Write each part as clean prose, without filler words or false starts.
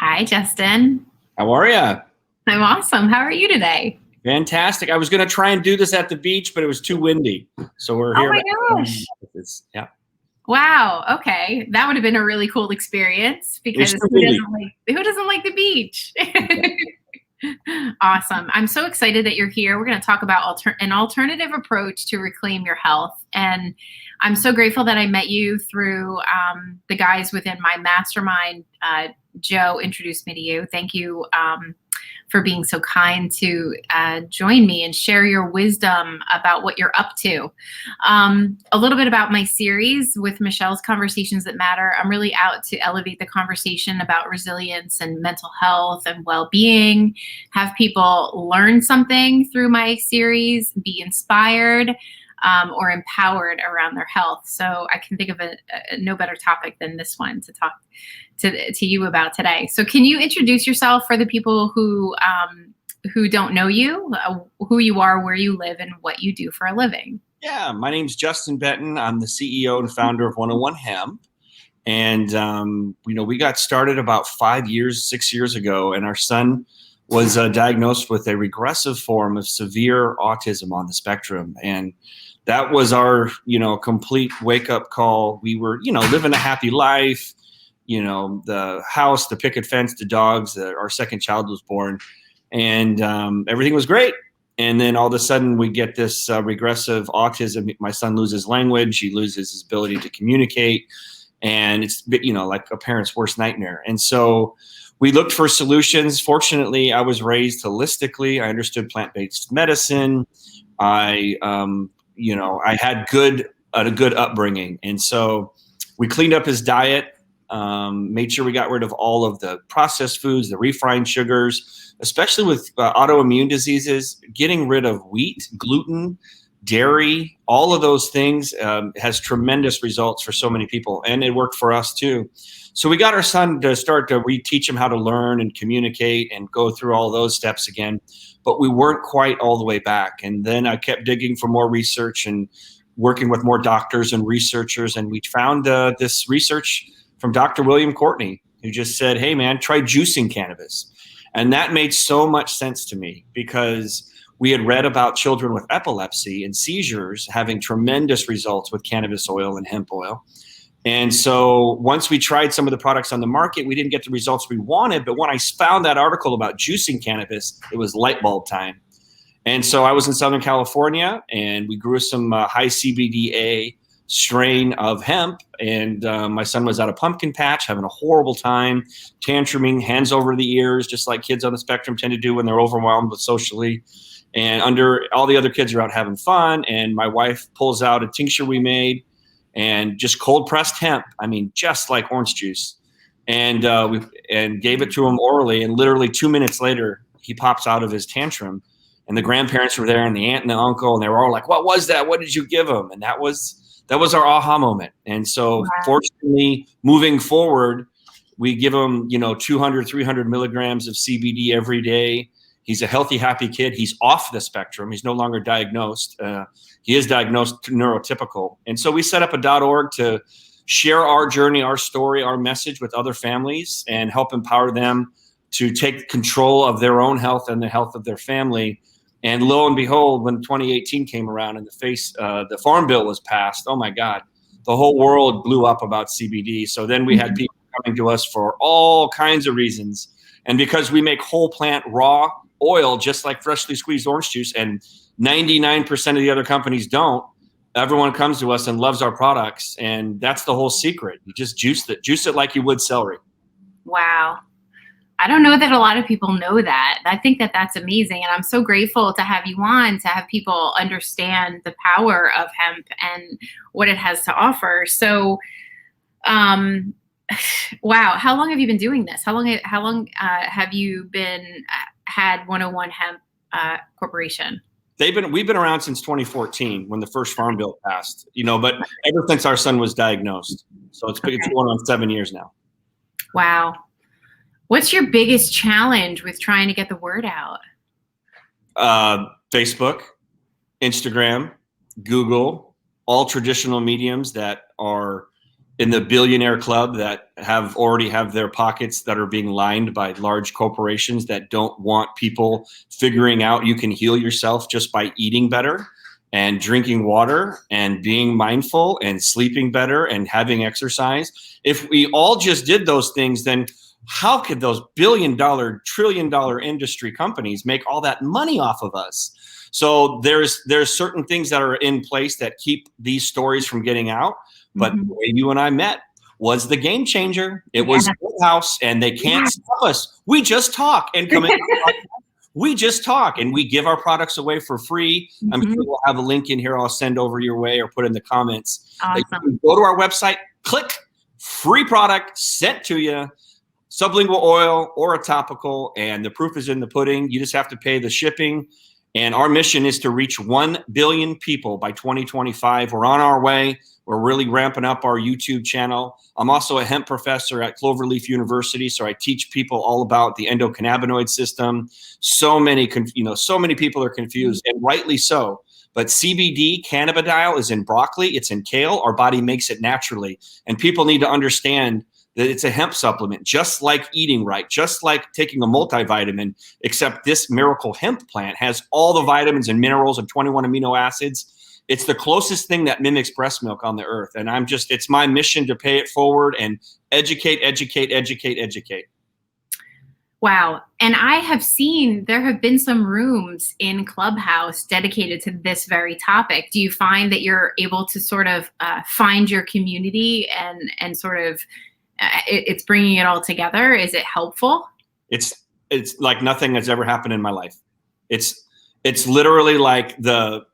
Hi, Justin. How are you? I'm awesome. How are you today? Fantastic. I was going to try and do this at the beach, but it was too windy. So we're Oh here. my gosh. Yeah. Wow. Okay. That would have been a really cool experience It's because too windy. who doesn't like the beach? Awesome. I'm so excited that you're here. We're going to talk about an alternative approach to reclaim your health. And I'm so grateful that I met you through the guys within my mastermind. Joe introduced me to you. Thank you for being so kind to join me and share your wisdom about what you're up to. A little bit about my series with Michelle's Conversations That Matter. I'm really out to elevate the conversation about resilience and mental health and well-being, have people learn something through my series, be inspired, or empowered around their health. So I can think of no better topic than this one to talk to you about today. So can you introduce yourself for the people who don't know you, who you are, where you live, and what you do for a living? Yeah, my name's Justin Benton. I'm the CEO and founder of 101 Hemp. And, we got started about 6 years ago, and our son was diagnosed with a regressive form of severe autism on the spectrum. And that was our, complete wake-up call. We were, living a happy life, the house, the picket fence, the dogs. Our second child was born, and everything was great. And then all of a sudden we get this regressive autism. My son loses language. He loses his ability to communicate. And it's, like a parent's worst nightmare. And so we looked for solutions. Fortunately, I was raised holistically. I understood plant-based medicine. I had a good upbringing. And so we cleaned up his diet, made sure we got rid of all of the processed foods, the refined sugars, especially with autoimmune diseases. Getting rid of wheat, gluten, dairy, all of those things has tremendous results for so many people, and it worked for us too. So we got our son to start to reteach him how to learn and communicate and go through all those steps again, but we weren't quite all the way back. And then I kept digging for more research and working with more doctors and researchers, and we found this research from Dr. William Courtney, who just said, "Hey man, try juicing cannabis." And that made so much sense to me because we had read about children with epilepsy and seizures having tremendous results with cannabis oil and hemp oil. And so once we tried some of the products on the market, we didn't get the results we wanted. But when I found that article about juicing cannabis, it was light bulb time. And so I was in Southern California, and we grew some high CBDA strain of hemp. And my son was at a pumpkin patch having a horrible time, tantruming, hands over the ears, just like kids on the spectrum tend to do when they're overwhelmed with socially. And all the other kids are out having fun. And my wife pulls out a tincture we made and just cold pressed hemp. I mean, just like orange juice. And we gave it to him orally. And literally 2 minutes later, he pops out of his tantrum. And the grandparents were there, and the aunt and the uncle, and they were all like, "What was that? What did you give him?" And that was our aha moment. And so fortunately, moving forward, we give him, 200, 300 milligrams of CBD every day. He's a healthy, happy kid. He's off the spectrum. He's no longer diagnosed. He is diagnosed neurotypical. And so we set up a .org to share our journey, our story, our message with other families and help empower them to take control of their own health and the health of their family. And lo and behold, when 2018 came around and the Farm Bill was passed, oh my God, the whole world blew up about CBD. So then we had people coming to us for all kinds of reasons. And because we make whole plant raw oil, just like freshly squeezed orange juice, and 99% of the other companies don't, everyone comes to us and loves our products. And that's the whole secret. You just juice it like you would celery. Wow. I don't know that a lot of people know that. I think that that's amazing. And I'm so grateful to have you on, to have people understand the power of hemp and what it has to offer. So, wow. How long have you been doing this? How long have you had 101 Hemp Corporation? We've been around since 2014 when the first Farm Bill passed, but ever since our son was diagnosed. So it's going on 7 years now. Wow. What's your biggest challenge with trying to get the word out? Facebook, Instagram, Google, all traditional mediums that are in the billionaire club that already have their pockets that are being lined by large corporations that don't want people figuring out you can heal yourself just by eating better and drinking water and being mindful and sleeping better and having exercise. If we all just did those things, then how could those billion-dollar, trillion-dollar industry companies make all that money off of us? So there's certain things that are in place that keep these stories from getting out. But the way you and I met was the game changer. It was Clubhouse, and they can't stop us. We just talk and come in. We just talk, and we give our products away for free. I'm sure we'll have a link in here I'll send over your way or put in the comments. Awesome. Go to our website, click free product sent to you, sublingual oil or a topical, and the proof is in the pudding. You just have to pay the shipping. And our mission is to reach 1 billion people by 2025. We're on our way. We're really ramping up our YouTube channel. I'm also a hemp professor at Cloverleaf University, so I teach people all about the endocannabinoid system. So many people are confused, and rightly so. But CBD, cannabidiol, is in broccoli. It's in kale. Our body makes it naturally, and people need to understand that it's a hemp supplement, just like eating right, just like taking a multivitamin, except this miracle hemp plant has all the vitamins and minerals and 21 amino acids. It's the closest thing that mimics breast milk on the earth. And it's my mission to pay it forward and educate. Wow. And I have seen there have been some rooms in Clubhouse dedicated to this very topic. Do you find that you're able to sort of find your community and sort of it's bringing it all together? Is it helpful? It's like nothing has ever happened in my life. It's literally like the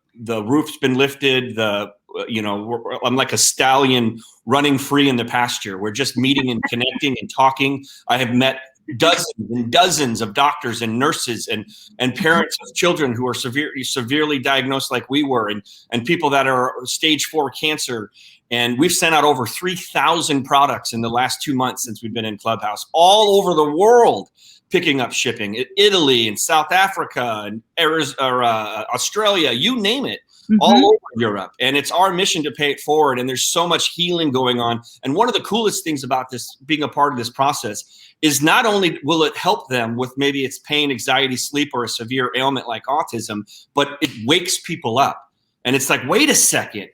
roof's been lifted. I'm like a stallion running free in the pasture. We're just meeting and connecting and talking. I have met dozens and dozens of doctors and nurses and parents of children who are severely diagnosed like we were, and people that are stage 4 cancer. And we've sent out over 3,000 products in the last 2 months since we've been in Clubhouse, all over the world, picking up shipping in Italy and South Africa and Australia, you name it, all over Europe. And it's our mission to pay it forward. And there's so much healing going on. And one of the coolest things about this, being a part of this process, is not only will it help them with maybe it's pain, anxiety, sleep, or a severe ailment like autism, but it wakes people up. And it's like, wait a second.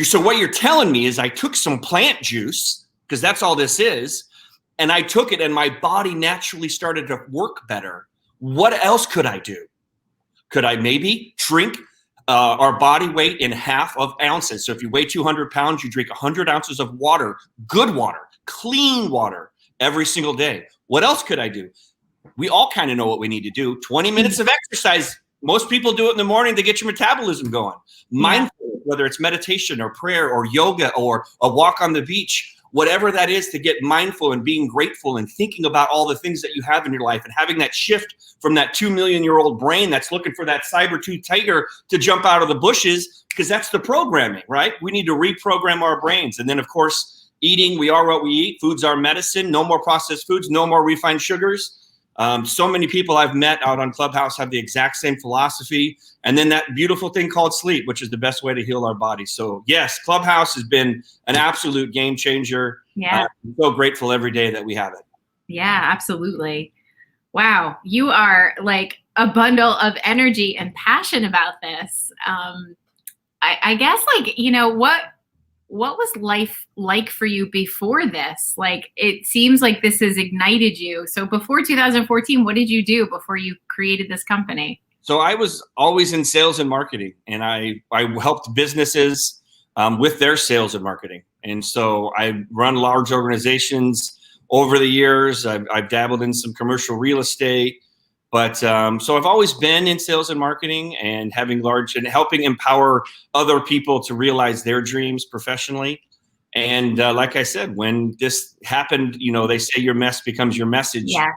So what you're telling me is I took some plant juice, because that's all this is, and I took it and my body naturally started to work better. What else could I do? Could I maybe shrink our body weight in half of ounces? So if you weigh 200 pounds, you drink 100 ounces of water, good water, clean water every single day. What else could I do? We all kind of know what we need to do. 20 minutes of exercise. Most people do it in the morning to get your metabolism going. Mindful, whether it's meditation or prayer or yoga or a walk on the beach, whatever that is, to get mindful and being grateful and thinking about all the things that you have in your life and having that shift from that 2 million-year-old brain that's looking for that saber-tooth tiger to jump out of the bushes, because that's the programming, right? We need to reprogram our brains. And then, of course, eating, we are what we eat. Food's our medicine. No more processed foods, no more refined sugars. So many people I've met out on Clubhouse have the exact same philosophy. And then that beautiful thing called sleep, which is the best way to heal our body. So yes, Clubhouse has been an absolute game changer. Yeah. I'm so grateful every day that we have it. Yeah, absolutely. Wow. You are like a bundle of energy and passion about this. I guess, like, what was life like for you before this? Like, it seems like this has ignited you. So before 2014, what did you do before you created this company? So I was always in sales and marketing, and I helped businesses with their sales and marketing. And so I run large organizations over the years. I've dabbled in some commercial real estate. But so I've always been in sales and marketing and having large and helping empower other people to realize their dreams professionally. And like I said, when this happened, they say your mess becomes your message. Yes.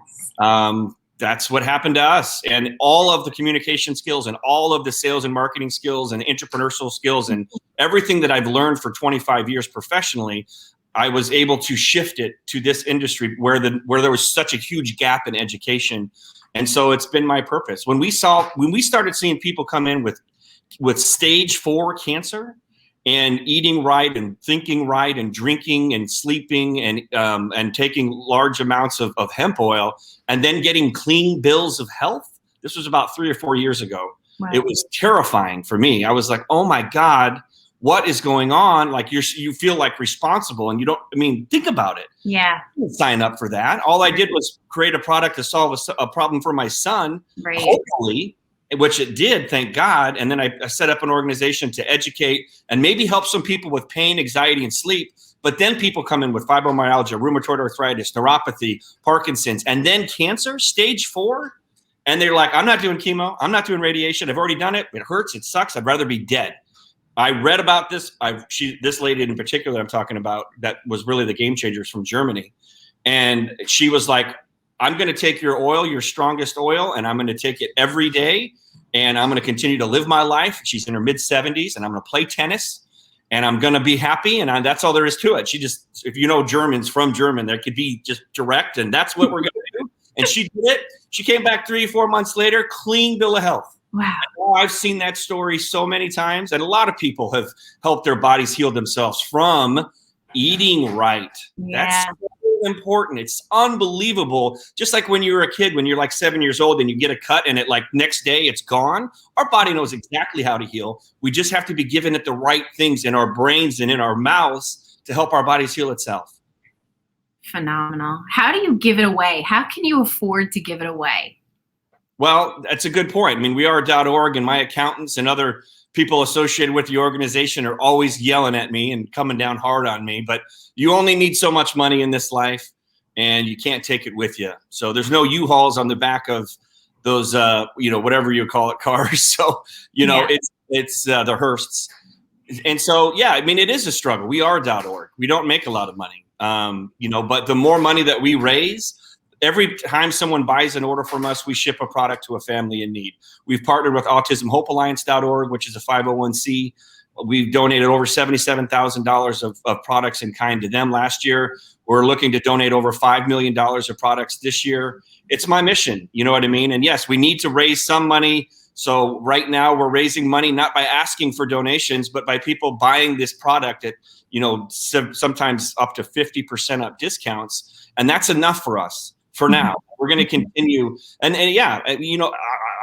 That's what happened to us. And all of the communication skills and all of the sales and marketing skills and entrepreneurial skills and everything that I've learned for 25 years professionally, I was able to shift it to this industry where there was such a huge gap in education. And so it's been my purpose. When we started seeing people come in with stage 4 cancer, and eating right and thinking right and drinking and sleeping and taking large amounts of hemp oil and then getting clean bills of health. This was about 3 or 4 years ago. Wow. It was terrifying for me. I was like, oh my God, what is going on? Like you feel like responsible and you don't, I mean, think about it. Yeah. I didn't sign up for that. All I did was create a product to solve a problem for my son, Right. hopefully, which it did, thank God. And then I set up an organization to educate and maybe help some people with pain, anxiety, and sleep. But then people come in with fibromyalgia, rheumatoid arthritis, neuropathy, Parkinson's, and then cancer, stage 4. And they're like, I'm not doing chemo. I'm not doing radiation. I've already done it. It hurts. It sucks. I'd rather be dead. I read about this. This lady in particular I'm talking about that was really the game changers from Germany. And she was like, I'm going to take your oil, your strongest oil, and I'm going to take it every day. And I'm going to continue to live my life. She's in her mid 70s and I'm going to play tennis and I'm going to be happy. And that's all there is to it. She just, if you know Germans from German, there could be just direct and that's what we're going to do. And she did it. She came back 3 or 4 months later, clean bill of health. Wow. I've seen that story so many times. And a lot of people have helped their bodies heal themselves from eating right. Yeah. That's so important. It's unbelievable. Just like when you were a kid, when you're like 7 years old and you get a cut and it like next day it's gone. Our body knows exactly how to heal. We just have to be given it the right things in our brains and in our mouths to help our bodies heal itself. Phenomenal. How do you give it away? How can you afford to give it away? Well, that's a good point. I mean, we are .org and my accountants and other people associated with the organization are always yelling at me and coming down hard on me, but you only need so much money in this life and you can't take it with you. So there's no U-Hauls on the back of those, whatever you call it, cars. So, it's the Hearsts. And so, yeah, I mean, it is a struggle. We are .org. We don't make a lot of money, but the more money that we raise, every time someone buys an order from us, we ship a product to a family in need. We've partnered with AutismHopeAlliance.org, which is a 501c. We've donated over $77,000 of products in kind to them last year. We're looking to donate over $5 million of products this year. It's my mission, you know what I mean? And yes, we need to raise some money. So right now we're raising money not by asking for donations, but by people buying this product at, sometimes up to 50% up discounts. And that's enough for us. For now, we're going to continue. And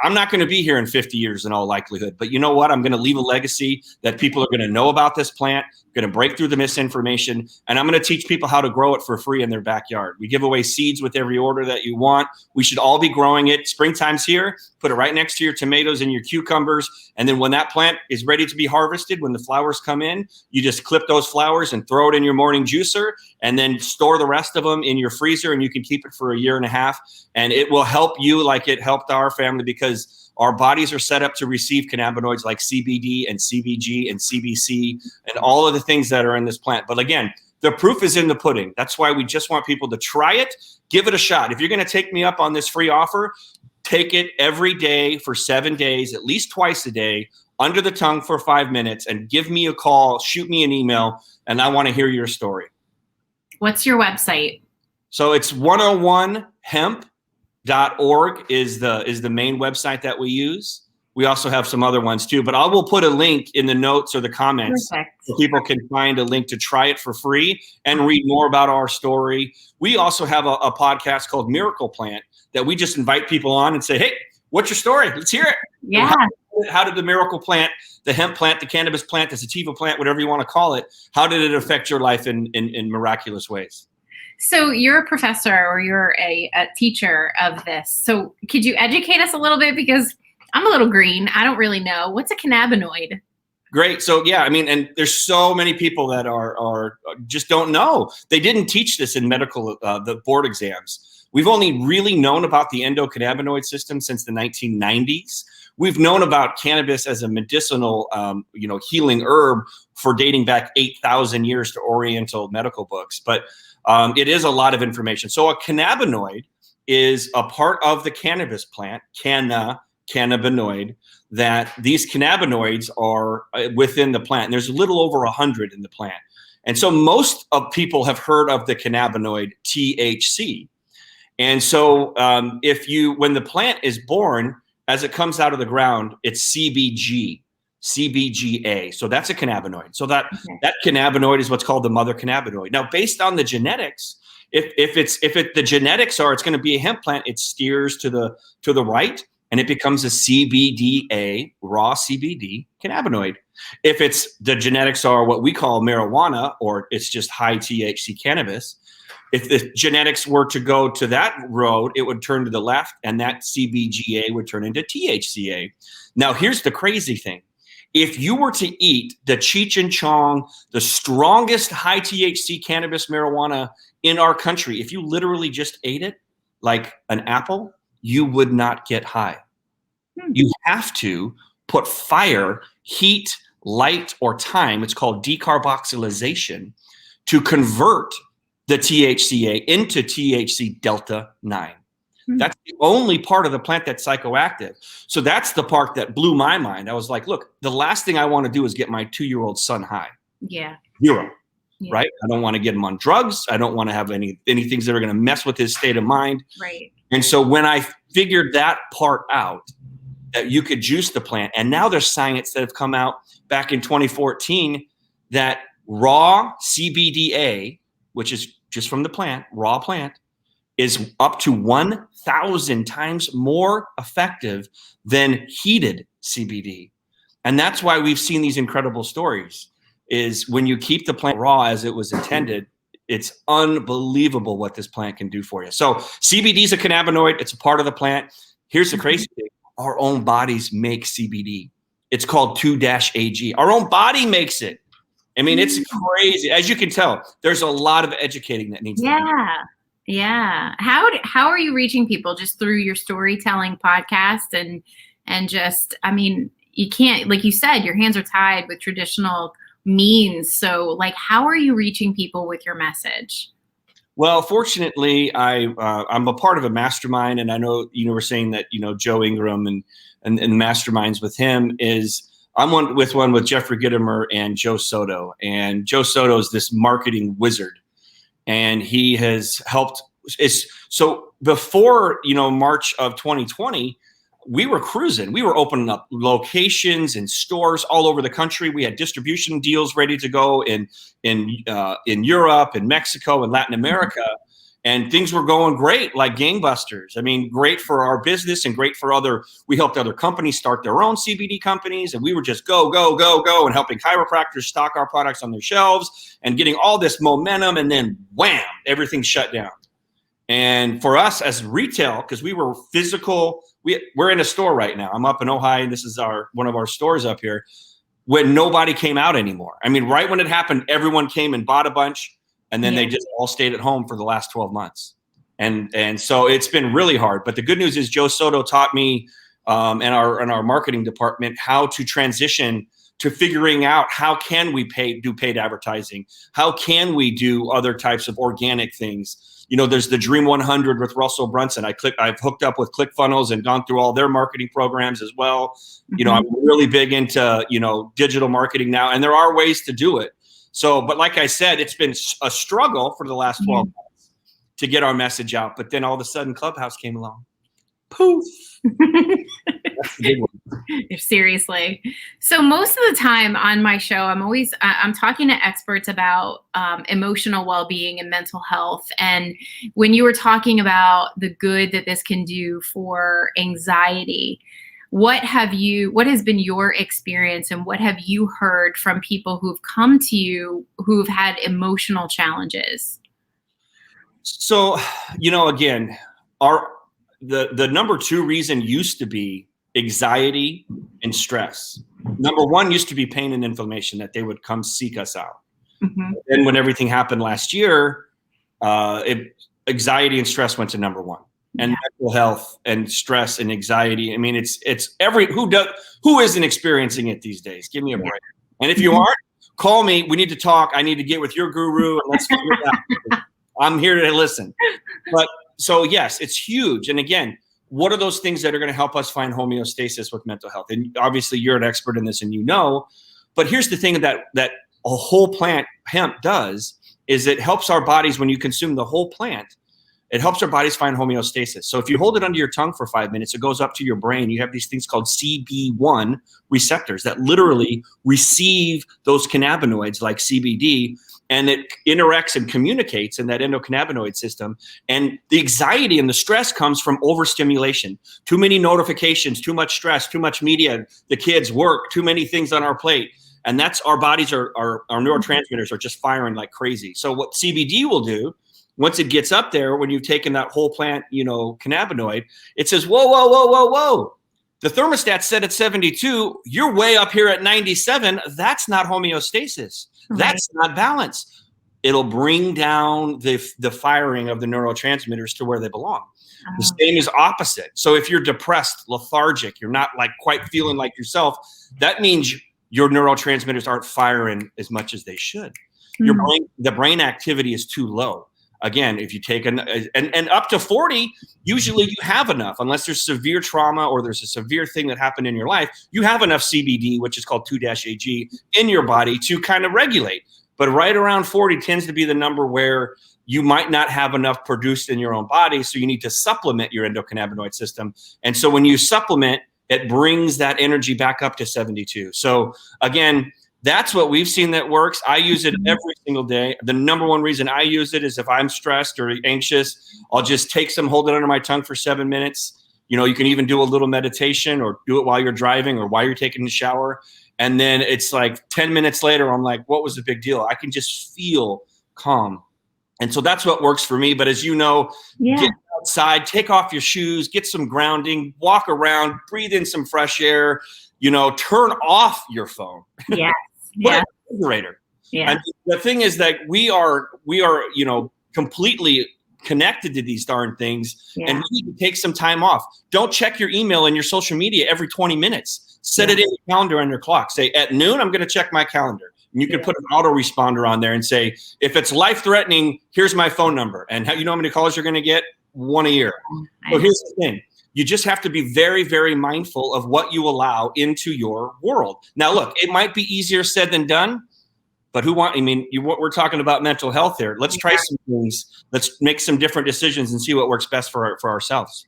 I'm not going to be here in 50 years in all likelihood. But you know what? I'm going to leave a legacy that people are going to know about this plant, going to break through the misinformation, and I'm going to teach people how to grow it for free in their backyard. We give away seeds with every order that you want. We should all be growing it. Springtime's here. Put it right next to your tomatoes and your cucumbers. And then when that plant is ready to be harvested, when the flowers come in, you just clip those flowers and throw it in your morning juicer and then store the rest of them in your freezer and you can keep it for a year and a half. And it will help you like it helped our family because our bodies are set up to receive cannabinoids like CBD and CBG and CBC and all of the things that are in this plant. But again, the proof is in the pudding. That's why we just want people to try it, give it a shot. If you're going to take me up on this free offer, take it every day for 7 days, at least twice a day, under the tongue for 5 minutes, and give me a call, shoot me an email, and I want to hear your story. What's your website? So it's 101hemp.org is the main website that we use. We also have some other ones too, but I will put a link in the notes or the comments. Perfect. So people can find a link to try it for free and read more about our story. We also have a podcast called Miracle Plant that we just invite people on and say, hey, what's your story? Let's hear it. Yeah. How did the miracle plant, the hemp plant, the cannabis plant, the sativa plant, whatever you want to call it, how did it affect your life in miraculous ways? So you're a professor or you're a teacher of this. So could you educate us a little bit? Because I'm a little green. I don't really know. What's a cannabinoid? Great. So yeah, I mean, and there's so many people that are just don't know. They didn't teach this in medical, the board exams. We've only really known about the endocannabinoid system since the 1990s. We've known about cannabis as a medicinal, healing herb for dating back 8,000 years to Oriental medical books. But it is a lot of information. So a cannabinoid is a part of the cannabis plant, cannabinoid, that these cannabinoids are within the plant. And there's a little over 100 in the plant. And so most of people have heard of the cannabinoid THC. And so when the plant is born, as it comes out of the ground, it's CBG. CBGA. So that's a cannabinoid. So that Okay. that cannabinoid is what's called the mother cannabinoid. Now, based on the genetics, the genetics are it's going to be a hemp plant, it steers to the right and it becomes a CBDA, raw CBD cannabinoid. If it's the genetics are what we call marijuana, or it's just high THC cannabis, if the genetics were to go to that road, it would turn to the left, and that CBGA would turn into THCA. Now, here's the crazy thing. If you were to eat the Cheech and Chong, the strongest high THC cannabis marijuana in our country, if you literally just ate it like an apple, you would not get high. You have to put fire, heat, light, or time, it's called decarboxylation, to convert the THCA into THC delta 9. That's the only part of the plant that's psychoactive. So that's the part that blew my mind. I was like, look, the last thing I want to do is get my 2-year-old son high. Yeah. Zero. Yeah. Right? I don't want to get him on drugs. I don't want to have any things that are going to mess with his state of mind. Right. And so when I figured that part out, that you could juice the plant, and now there's science that have come out back in 2014 that raw CBDA, which is just from the plant, raw plant, is up to 1,000 times more effective than heated CBD. And that's why we've seen these incredible stories, is when you keep the plant raw as it was intended, it's unbelievable what this plant can do for you. So CBD is a cannabinoid. It's a part of the plant. Here's the crazy thing. Our own bodies make CBD. It's called 2-AG. Our own body makes it. I mean, it's crazy. As you can tell, there's a lot of educating that needs to be done. Yeah. How are you reaching people? Just through your storytelling podcast and just, I mean, you can't, like you said, your hands are tied with traditional means. So like, how are you reaching people with your message? Well, fortunately, I'm a part of a mastermind, and I know we're saying that Joe Ingram and the masterminds with him is I'm one with Jeffrey Gitomer and Joe Soto, and Joe Soto is this marketing wizard, and he has helped. So before March of 2020. We were cruising. We were opening up locations and stores all over the country. We had distribution deals ready to go in Europe and Mexico and Latin America, and things were going great, like gangbusters. I mean, great for our business and great for we helped other companies start their own CBD companies, and we were just go, and helping chiropractors stock our products on their shelves and getting all this momentum, and then wham, everything shut down. And for us as retail, because we were physical, we're in a store right now. I'm up in Ojai, and this is one of our stores up here, when nobody came out anymore. I mean, right when it happened, everyone came and bought a bunch, and then they just all stayed at home for the last 12 months. And so it's been really hard. But the good news is Joe Soto taught me and our marketing department how to transition to figuring out how can we do paid advertising? How can we do other types of organic things? There's the Dream 100 with Russell Brunson. I've hooked up with ClickFunnels and gone through all their marketing programs as well. I'm really big into, digital marketing now, and there are ways to do it. So, but like I said, it's been a struggle for the last 12 months to get our message out. But then all of a sudden Clubhouse came along. Poof. That's the big one. Seriously. So most of the time on my show, I'm talking to experts about emotional well-being and mental health. And when you were talking about the good that this can do for anxiety, what has been your experience, and what have you heard from people who've come to you who've had emotional challenges? So, again, the number 2 reason used to be anxiety and stress. Number 1 used to be pain and inflammation, that they would come seek us out. And when everything happened last year, anxiety and stress went to number 1. And mental health and stress and anxiety. I mean, it's who isn't experiencing it these days? Give me a break. And if you aren't, call me. We need to talk. I need to get with your guru, and let's figure it out. I'm here to listen. But so yes, it's huge. And again, what are those things that are going to help us find homeostasis with mental health? And obviously you're an expert in this, and but here's the thing that a whole plant, hemp, does is it helps our bodies when you consume the whole plant. It helps our bodies find homeostasis. So if you hold it under your tongue for 5 minutes, it goes up to your brain. You have these things called CB1 receptors that literally receive those cannabinoids like CBD, and it interacts and communicates in that endocannabinoid system. And the anxiety and the stress comes from overstimulation. Too many notifications, too much stress, too much media, the kids, work, too many things on our plate. And that's our bodies, our neurotransmitters are just firing like crazy. So what CBD will do, once it gets up there, when you've taken that whole plant, cannabinoid, it says, whoa, whoa, whoa, whoa, whoa. The thermostat's set at 72. You're way up here at 97. That's not homeostasis. Right. That's not balance. It'll bring down the firing of the neurotransmitters to where they belong. Oh. The same is opposite. So if you're depressed, lethargic, you're not like quite feeling like yourself, that means your neurotransmitters aren't firing as much as they should. Mm-hmm. The brain activity is too low. Again, if you take and up to 40, usually you have enough, unless there's severe trauma or there's a severe thing that happened in your life, you have enough CBD, which is called 2-AG, in your body to kind of regulate. But right around 40 tends to be the number where you might not have enough produced in your own body, so you need to supplement your endocannabinoid system. And so when you supplement, it brings that energy back up to 72. So again, that's what we've seen that works. I use it every single day. The number one reason I use it is if I'm stressed or anxious, I'll just take some, hold it under my tongue for 7 minutes. You can even do a little meditation or do it while you're driving or while you're taking a shower. And then it's like 10 minutes later, I'm like, what was the big deal? I can just feel calm. And so that's what works for me. But as you know, get outside, take off your shoes, get some grounding, walk around, breathe in some fresh air, turn off your phone. Yeah. Put it in the refrigerator. Yeah. And the thing is that we are, completely connected to these darn things, and we need to take some time off. Don't check your email and your social media every 20 minutes. Set it in your calendar on your clock. Say at noon, I'm going to check my calendar. And you can put an autoresponder on there and say, if it's life-threatening, here's my phone number. And how many calls you're going to get? One a year. So here's the thing. You just have to be very, very mindful of what you allow into your world. Now, look, it might be easier said than done, but we're talking about mental health here. Let's try some things. Let's make some different decisions and see what works best for ourselves.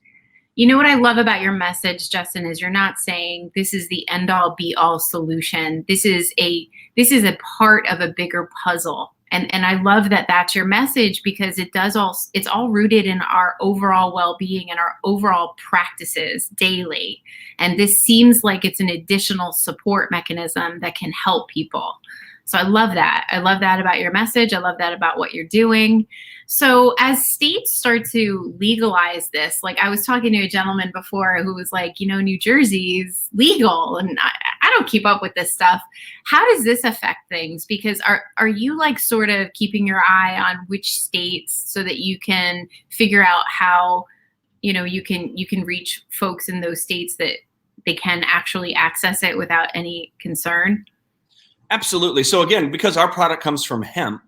You know what I love about your message, Justin, is you're not saying this is the end all be all solution. This is a part of a bigger puzzle. And I love that that's your message, because it's all rooted in our overall well-being and our overall practices daily. And this seems like it's an additional support mechanism that can help people. So I love that. I love that about your message. I love that about what you're doing. So as states start to legalize this, like I was talking to a gentleman before who was like, New Jersey's legal, and I don't keep up with this stuff. How does this affect things? Because are you like sort of keeping your eye on which states so that you can figure out how, you can reach folks in those states that they can actually access it without any concern? Absolutely. So again, because our product comes from hemp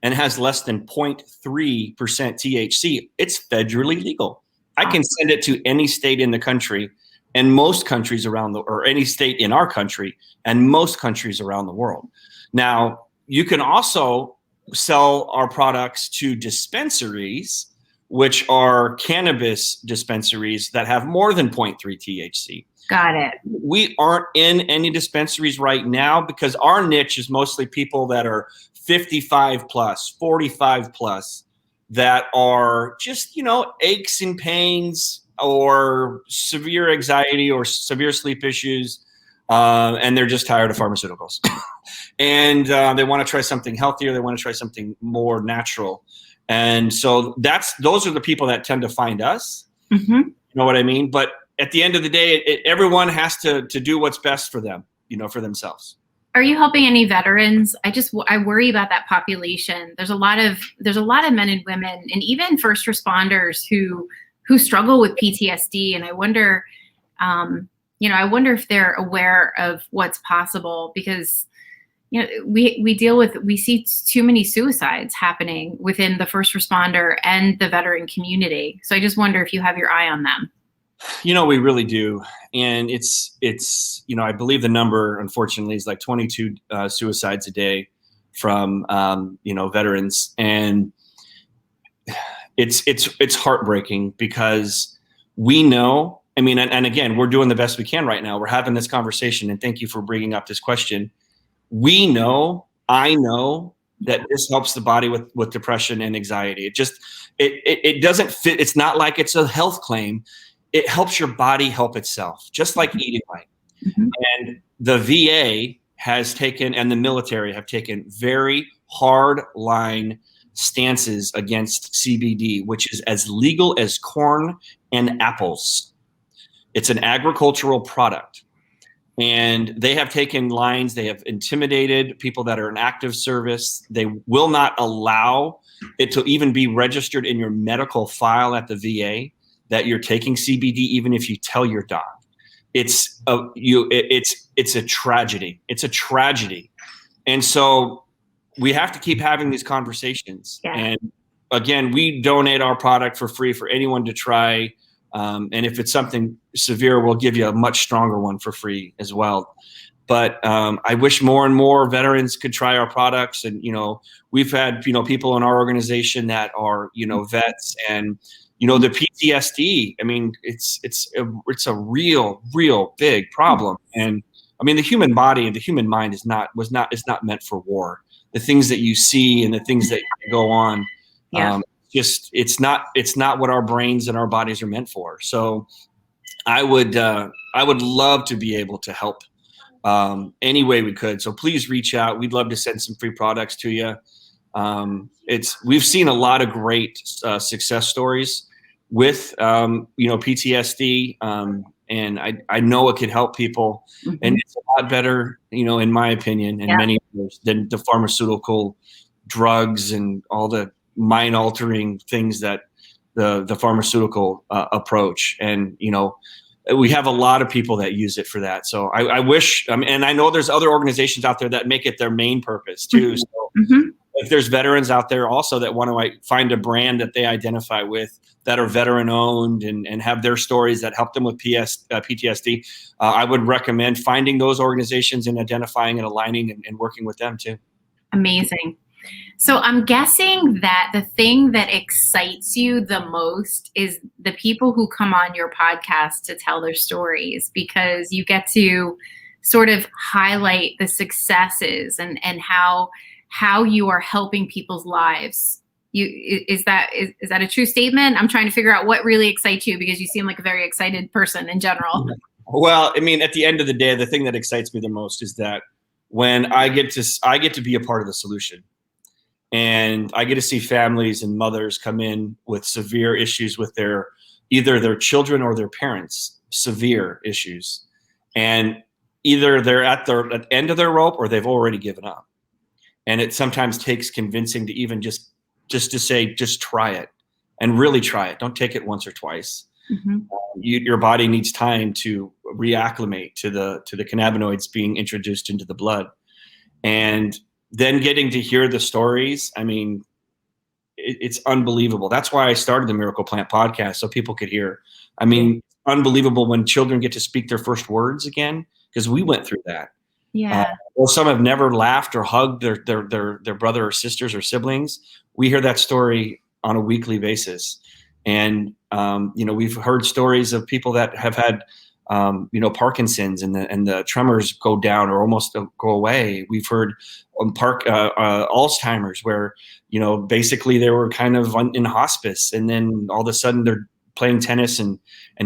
and has less than 0.3% THC, it's federally legal. I can send it to any state in the country and most countries or any state in our country and most countries around the world. Now, you can also sell our products to dispensaries, which are cannabis dispensaries that have more than 0.3 THC. Got it. We aren't in any dispensaries right now because our niche is mostly people that are 55 plus, 45 plus, that are just, aches and pains or severe anxiety or severe sleep issues. And they're just tired of pharmaceuticals. And they want to try something healthier. They want to try something more natural. And so those are the people that tend to find us. Mm-hmm. You know what I mean? But at the end of the day, everyone has to do what's best for them, for themselves. Are you helping any veterans? I worry about that population. There's a lot of men and women and even first responders who struggle with PTSD. And I wonder, if they're aware of what's possible, because, we see too many suicides happening within the first responder and the veteran community. So I just wonder if you have your eye on them. We really do. And it's I believe the number, unfortunately, is like 22 suicides a day from, veterans. And it's heartbreaking because we know. I mean, and again, we're doing the best we can right now. We're having this conversation, and thank you for bringing up this question. I know that this helps the body with depression and anxiety. It doesn't fit. It's not like it's a health claim. It helps your body help itself, just like eating right. Mm-hmm. And the VA has taken, and the military have taken, very hard line stances against CBD, which is as legal as corn and apples. It's an agricultural product. And they have taken lines, they have intimidated people that are in active service. They will not allow it to even be registered in your medical file at the VA that you're taking CBD, even if you tell your doc. It's a tragedy. It's a tragedy. And so we have to keep having these conversations. Yeah. And again, we donate our product for free for anyone to try. And if it's something severe, we'll give you a much stronger one for free as well. But I wish more and more veterans could try our products. And, we've had, people in our organization that are, vets, and, the PTSD. I mean, it's a real big problem. And I mean, the human body and the human mind is not meant for war. The things that you see and the things that go on, it's not what our brains and our bodies are meant for. So I would love to be able to help any way we could. So please reach out. We'd love to send some free products to you. We've seen a lot of great success stories with PTSD, and I know it could help people, mm-hmm. and it's a lot better, in my opinion, and many others, than the pharmaceutical drugs and all the mind-altering things that the pharmaceutical approach. And we have a lot of people that use it for that. So I wish, and I know there's other organizations out there that make it their main purpose too. So mm-hmm. if there's veterans out there also that want to find a brand that they identify with, that are veteran owned and have their stories that help them with PTSD, I would recommend finding those organizations and identifying and aligning and working with them too. Amazing. So I'm guessing that the thing that excites you the most is the people who come on your podcast to tell their stories, because you get to sort of highlight the successes and how you are helping people's lives. Is that a true statement? I'm trying to figure out what really excites you, because you seem like a very excited person in general. Well, I mean, at the end of the day, the thing that excites me the most is that when I get to be a part of the solution. And I get to see families and mothers come in with severe issues with either their children or their parents, severe issues. And either they're at the end of their rope or they've already given up. And it sometimes takes convincing to even just to say, just try it and really try it. Don't take it once or twice. Mm-hmm. Your body needs time to reacclimate to the cannabinoids being introduced into the blood. And then getting to hear the stories, I mean, it's unbelievable. That's why I started the Miracle Plant podcast, so people could hear. I mean, unbelievable when children get to speak their first words again, because we went through that. Yeah. Or some have never laughed or hugged their brother or sisters or siblings. We hear that story on a weekly basis. And, we've heard stories of people that have had, Parkinson's and the tremors go down or almost go away. We've heard Alzheimer's, where, basically they were kind of in hospice, and then all of a sudden they're playing tennis and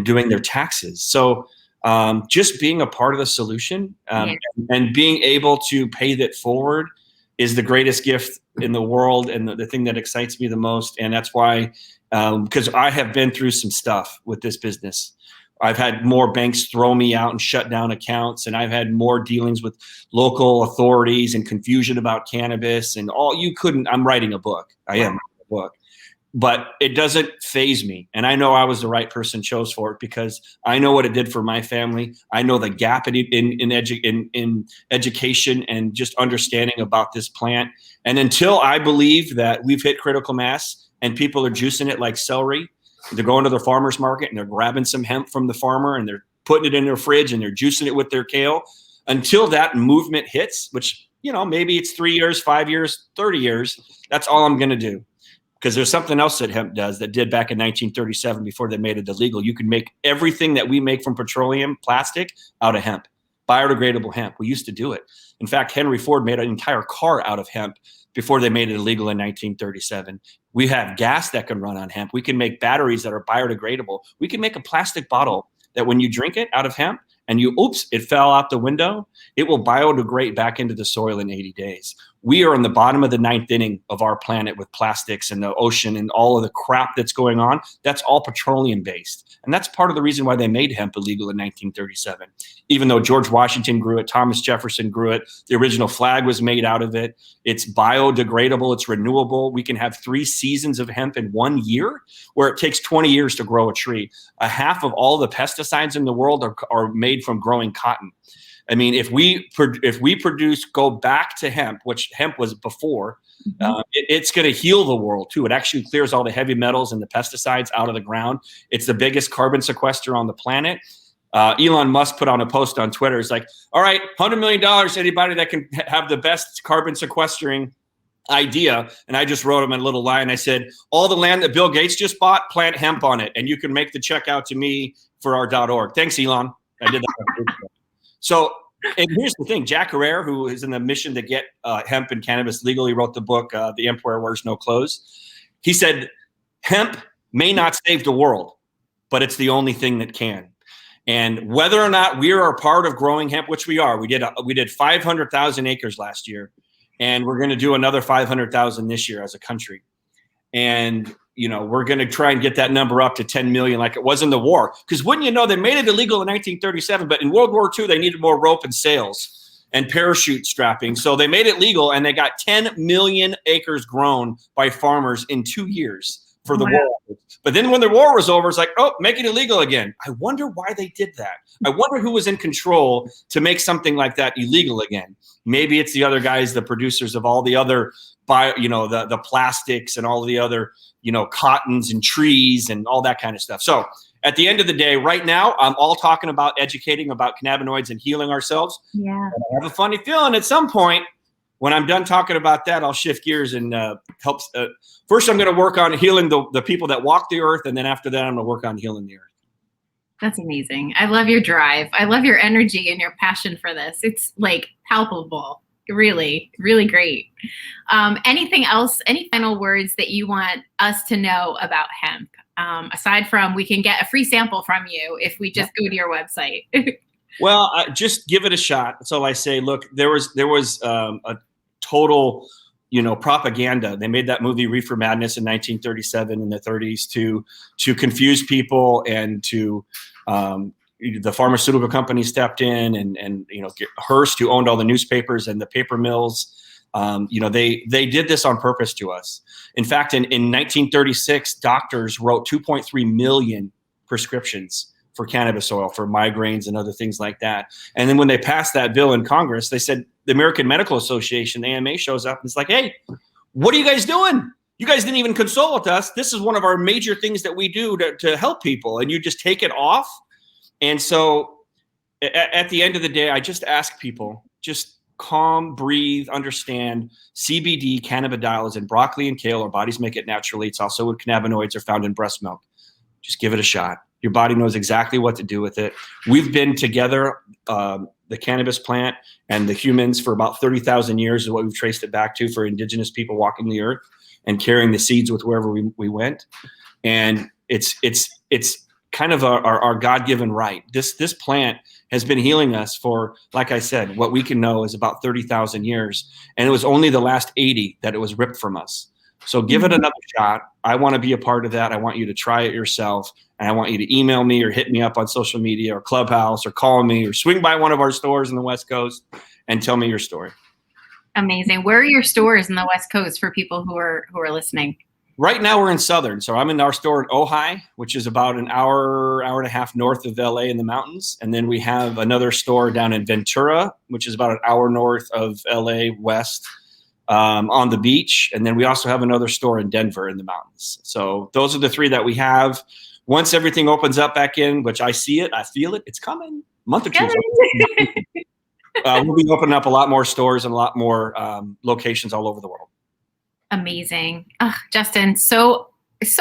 doing their taxes. So just being a part of the solution and being able to pay that forward is the greatest gift in the world, and the thing that excites me the most. And that's why, because I have been through some stuff with this business. I've had more banks throw me out and shut down accounts, and I've had more dealings with local authorities and confusion about cannabis and all. I'm writing a book. I am writing a book, but it doesn't faze me. And I know I was the right person chose for it, because I know what it did for my family. I know the gap in education and just understanding about this plant. And until I believe that we've hit critical mass and people are juicing it like celery, they're going to the farmer's market and they're grabbing some hemp from the farmer and they're putting it in their fridge and they're juicing it with their kale. Until that movement hits, which, maybe it's 3 years, 5 years, 30 years, that's all I'm going to do. because there's something else that hemp does that did back in 1937 before they made it illegal. You can make everything that we make from petroleum plastic out of hemp, biodegradable hemp. We used to do it. In fact, Henry Ford made an entire car out of hemp before they made it illegal in 1937. We have gas that can run on hemp. We can make batteries that are biodegradable. We can make a plastic bottle that when you drink it out of hemp and it fell out the window, it will biodegrade back into the soil in 80 days. We are in the bottom of the ninth inning of our planet with plastics and the ocean and all of the crap that's going on. That's all petroleum based. And that's part of the reason why they made hemp illegal in 1937. Even though George Washington grew it, Thomas Jefferson grew it, the original flag was made out of it. It's biodegradable, it's renewable. We can have 3 seasons of hemp in 1 year, where it takes 20 years to grow a tree. A half of all the pesticides in the world are made from growing cotton. I mean, if we go back to hemp, which hemp was before, it's going to heal the world too. It actually clears all the heavy metals and the pesticides out of the ground. It's the biggest carbon sequester on the planet. Elon Musk put on a post on Twitter. It's like, all right, $100 million, anybody that can have the best carbon sequestering idea. And I just wrote him a little line. I said, all the land that Bill Gates just bought, plant hemp on it. And you can make the check out to me for our .org. Thanks, Elon. I did that. So, and here's the thing, Jack Herrera, who is in the mission to get hemp and cannabis legally, wrote the book, The Emperor Wears No Clothes. He said, hemp may not save the world, but it's the only thing that can. And whether or not we are a part of growing hemp, which we are, we did 500,000 acres last year, and we're going to do another 500,000 this year as a country. And we're going to try and get that number up to 10 million like it was in the war. Because wouldn't you know, they made it illegal in 1937, but in World War II, they needed more rope and sails and parachute strapping. So they made it legal, and they got 10 million acres grown by farmers in 2 years for the war. But then when the war was over, it's like, oh, make it illegal again. I wonder why they did that. I wonder who was in control to make something like that illegal again. Maybe it's the other guys, the producers of all the other the plastics and all the other, cottons and trees and all that kind of stuff. So at the end of the day, right now, I'm all talking about educating about cannabinoids and healing ourselves. Yeah. And I have a funny feeling at some point when I'm done talking about that, I'll shift gears and help. First, I'm going to work on healing the people that walk the earth. And then after that, I'm going to work on healing the earth. That's amazing. I love your drive. I love your energy and your passion for this. It's like palpable. Really, really great. Anything else, any final words that you want us to know about hemp? Aside from, we can get a free sample from you if we just go to your website. Well, just give it a shot. That's all I say. Look, there was a total, propaganda. They made that movie Reefer Madness in 1937 in the 30s to confuse people and to the pharmaceutical company stepped in and Hearst, who owned all the newspapers and the paper mills, they did this on purpose to us. In fact, in 1936, doctors wrote 2.3 million prescriptions for cannabis oil for migraines and other things like that. And then when they passed that bill in Congress, they said the American Medical Association, the AMA, shows up and it's like, hey, what are you guys doing? You guys didn't even consult with us. This is one of our major things that we do to help people, and you just take it off. And so at the end of the day, I just ask people, just calm, breathe, understand CBD, cannabidiol is in broccoli and kale. Our bodies make it naturally. It's also what cannabinoids are found in breast milk. Just give it a shot. Your body knows exactly what to do with it. We've been together, the cannabis plant and the humans, for about 30,000 years is what we've traced it back to, for indigenous people walking the earth and carrying the seeds with wherever we went. And it's kind of our God-given right. This plant has been healing us for, like I said, what we can know is about 30,000 years. And it was only the last 80 that it was ripped from us. So give it another shot. I want to be a part of that. I want you to try it yourself. And I want you to email me or hit me up on social media or Clubhouse or call me or swing by one of our stores in the West Coast and tell me your story. Amazing. Where are your stores in the West Coast for people who are listening? Right now we're in Southern. So I'm in our store in Ojai, which is about an hour and a half north of LA in the mountains. And then we have another store down in Ventura, which is about an hour north of LA west, on the beach. And then we also have another store in Denver in the mountains. So those are the three that we have. Once everything opens up back in, which I see it, I feel it, it's coming. A month or two. We'll be opening up a lot more stores and a lot more locations all over the world. Amazing. Justin, so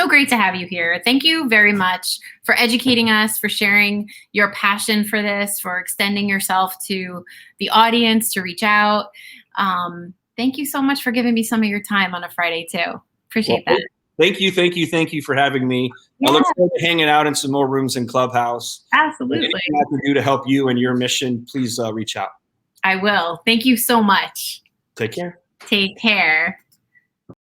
great to have you here. Thank you very much for educating us, for sharing your passion for this, for extending yourself to the audience to reach out. Thank you so much for giving me some of your time on a Friday too. Appreciate that. Thank you for having me. Yeah. I look forward to hanging out in some more rooms in Clubhouse. Absolutely. Anything I can do to help you and your mission, please reach out. I will. Thank you so much. Take care. Take care.